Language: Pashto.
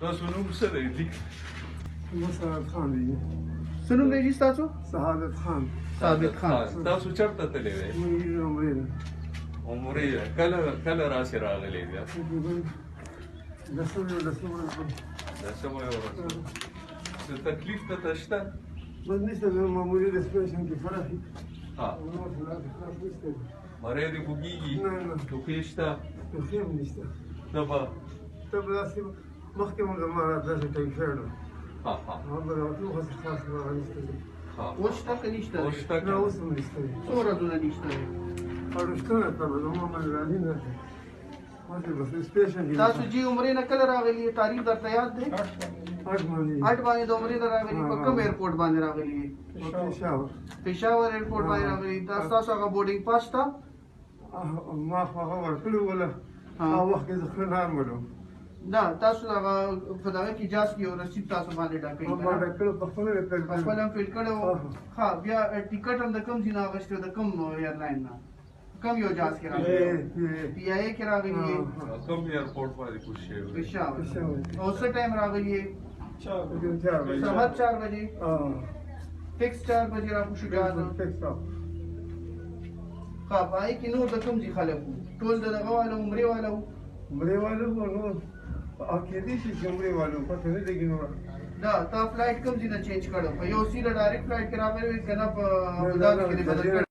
تاسو نوم څه دی؟ مسعود خان دی. څه نوم دی ستاسو؟ سعادت خان. ثابت خان. تاسو چېرته تللی وی؟ موږ عمرې ده. عمرې ده. کله راسې راغلی بیا؟ لسمه ورځ. لسمه ورځ. څه تکلیف ته شته؟ بس نشته، زه معمولي ریسپریشن کې فرق وي. ها. نور خلاف نشته. مری دې خوږېږي؟ نه. ټوخې شته؟ ټوخې هم نشته. تبه؟ تبه داسې مخکې مو زما داسې ټایفاید وه. ها ها. هغه ټوخه څه خاص هغه نشته دی. اوس شته که نشته دی؟ اوس شته نه، اوس هم نشته دی. څو ورځونه نشته دی؟ اړوشتنه تبه زما باندې راځي نه دی. ماته بس ریسپریشن کې تاسو جی عمرې نه کله راغلي؟ تاریخ درته یاد دی؟ 8 باندې 8 باندې د عمرې نه راغلي. په کوم ایرپورټ باندې راغلي؟ پېښور. پېښور ایرپورټ باندې راغلي. تاسو هغه بورډینګ پاس شته؟ ما خو هغه ورکړی وله. هغه وخت کې زه ښه نارمل وم. نه، تاسو هغه په دغه کې جاز کې یو رسید تاسو باندې ډاکوي ما ډاکټر په خپله ډاکټر خپل هم فیل کړی و. ها، بیا ټیکټ هم د کوم ځای نه اخیستی و؟ د کوم ایرلاین نه؟ کوم یو جاز کې راغلی؟ پی آی اے کې راغلی یې؟ کوم ایرپورټ باندې کوز شوی وی؟ پېښور. او څه ټایم راغلی یې؟ 4 بجې. سهار 4 بجې؟ فکس 4 بجې راکوشو جاز. ها، په هغې کې نور د کوم ځای خلک وو؟ ټول د دغه والا عمرې والا وو؟ عمرې والا وو نور کېدای شي چې عمرې والا وو، پته نه لګي نوره. دا تا فلایټ کوم ځای نه چینج کړی؟ په یو سیده ډایرکټ فلایټ کې راغلی وې که نه په ابوظبي کې دې بدل کړی؟